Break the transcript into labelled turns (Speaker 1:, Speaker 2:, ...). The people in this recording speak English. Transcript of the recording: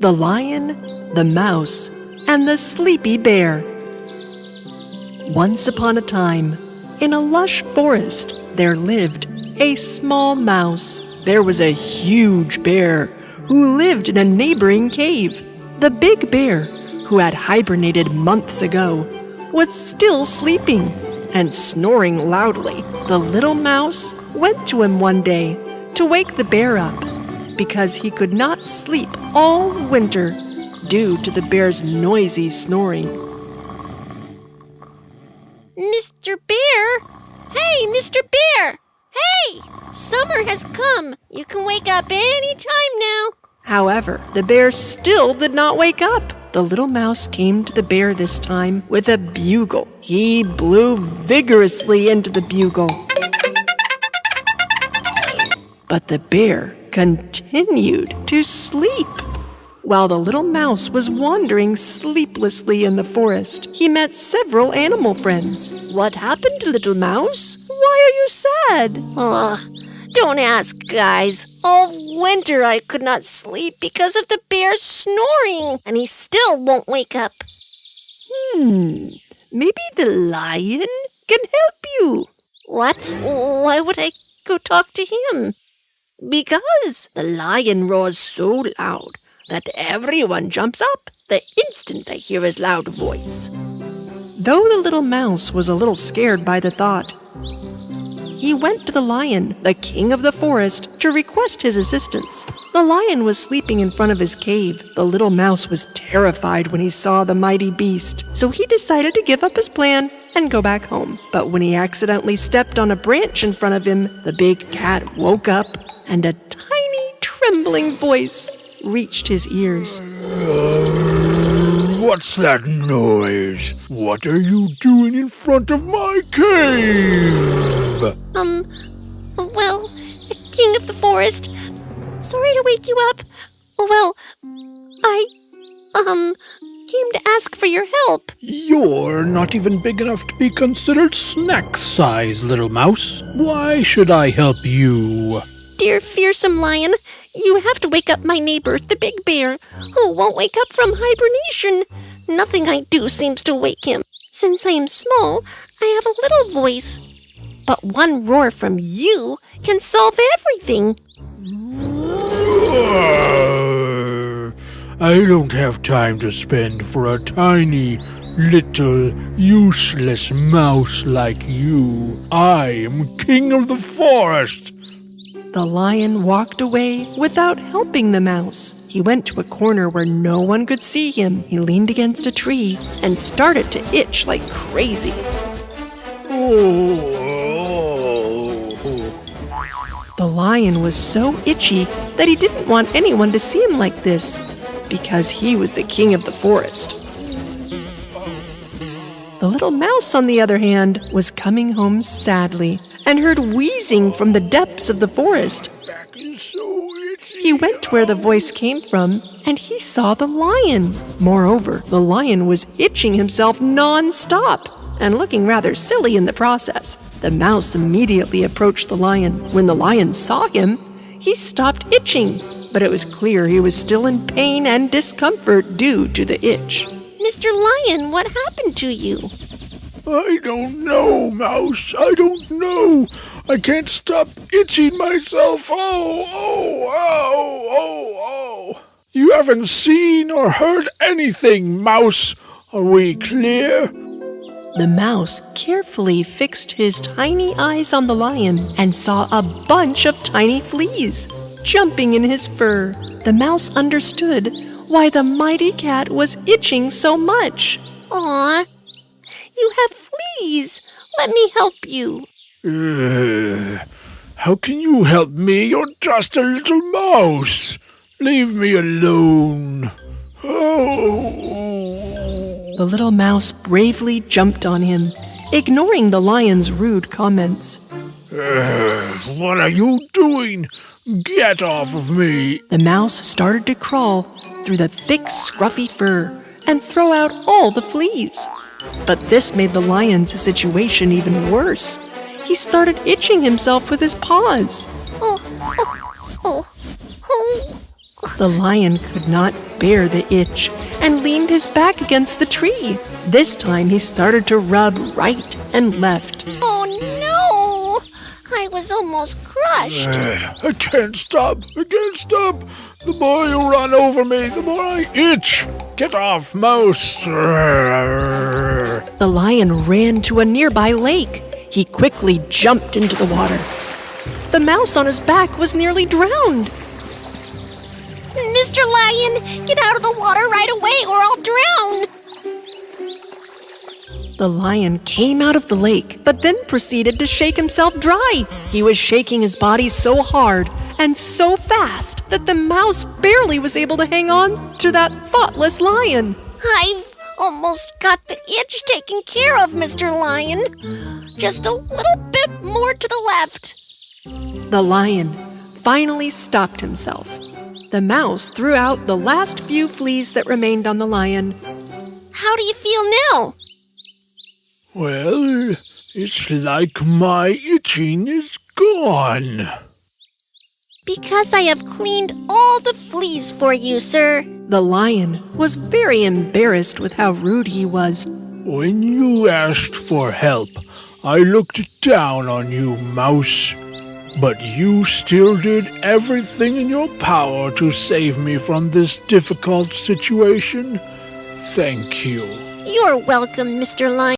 Speaker 1: The Lion, the Mouse, and the Sleepy Bear. Once upon a time, in a lush forest, there lived a small mouse. There was a huge bear who lived in a neighboring cave. The big bear, who had hibernated months ago, was still sleeping and snoring loudly. The little mouse went to him one day to wake the bear up because he could not sleep all winter due to the bear's noisy snoring.
Speaker 2: Mr. Bear! Hey, Mr. Bear! Hey! Summer has come. You can wake up any time now.
Speaker 1: However, the bear still did not wake up. The little mouse came to the bear this time with a bugle. He blew vigorously into the bugle. But the bear continued to sleep. While the little mouse was wandering sleeplessly in the forest, he met several animal friends. "What happened, little mouse? Why are you sad?"
Speaker 2: Don't ask, guys. All winter I could not sleep because of the bear's snoring, and he still won't wake up.
Speaker 1: Maybe the lion can help you.
Speaker 2: What? Why would I go talk to him?
Speaker 1: Because the lion roars so loud that everyone jumps up the instant they hear his loud voice. Though the little mouse was a little scared by the thought, he went to the lion, the king of the forest, to request his assistance. The lion was sleeping in front of his cave. The little mouse was terrified when he saw the mighty beast, so he decided to give up his plan and go back home. But when he accidentally stepped on a branch in front of him, the big cat woke up and a tiny, trembling voice reached his ears.
Speaker 3: What's that noise? What are you doing in front of my cave?
Speaker 2: Well, king of the forest, sorry to wake you up. Well, I, came to ask for your help.
Speaker 3: You're not even big enough to be considered snack size, little mouse. Why should I help you?
Speaker 2: Dear fearsome lion, you have to wake up my neighbor, the big bear, who won't wake up from hibernation. Nothing I do seems to wake him. Since I am small, I have a little voice. But one roar from you can solve everything.
Speaker 3: I don't have time to spend for a tiny, little, useless mouse like you. I am king of the forest.
Speaker 1: The lion walked away without helping the mouse. He went to a corner where no one could see him. He leaned against a tree and started to itch like crazy. The lion was so itchy that he didn't want anyone to see him like this, because he was the king of the forest. The little mouse, on the other hand, was coming home sadly and heard wheezing from the depths of the forest.
Speaker 3: Back is so itchy.
Speaker 1: He went to where the voice came from, and he saw the lion. Moreover, the lion was itching himself non-stop and looking rather silly in the process. The mouse immediately approached the lion. When the lion saw him, he stopped itching, but it was clear he was still in pain and discomfort due to the itch.
Speaker 2: Mr. Lion, what happened to you?
Speaker 3: I don't know, Mouse. I don't know. I can't stop itching myself. Oh. You haven't seen or heard anything, Mouse. Are we clear?
Speaker 1: The mouse carefully fixed his tiny eyes on the lion and saw a bunch of tiny fleas jumping in his fur. The mouse understood why the mighty cat was itching so much.
Speaker 2: Aw, you have fleas. Let me help you.
Speaker 3: How can you help me? You're just a little mouse. Leave me alone.
Speaker 1: The little mouse bravely jumped on him, ignoring the lion's rude comments.
Speaker 3: What are you doing? Get off of me!
Speaker 1: The mouse started to crawl through the thick, scruffy fur and throw out all the fleas. But this made the lion's situation even worse. He started itching himself with his paws. The lion could not bear the itch and leaned his back against the tree. This time he started to rub right and left.
Speaker 2: Oh no! I was almost crushed.
Speaker 3: I can't stop. I can't stop. The more you run over me, the more I itch. Get off, mouse.
Speaker 1: The lion ran to a nearby lake. He quickly jumped into the water. The mouse on his back was nearly drowned.
Speaker 2: Mr. Lion, get out of the water right away or I'll drown!
Speaker 1: The lion came out of the lake, but then proceeded to shake himself dry. He was shaking his body so hard and so fast that the mouse barely was able to hang on to that thoughtless lion.
Speaker 2: I've almost got the itch taken care of, Mr. Lion. Just a little bit more to the left.
Speaker 1: The lion finally stopped himself. The mouse threw out the last few fleas that remained on the lion.
Speaker 2: How do you feel now?
Speaker 3: Well, it's like my itching is gone.
Speaker 2: Because I have cleaned all the fleas for you, sir.
Speaker 1: The lion was very embarrassed with how rude he was.
Speaker 3: When you asked for help, I looked down on you, mouse. But you still did everything in your power to save me from this difficult situation. Thank you.
Speaker 2: You're welcome, Mr. Lion.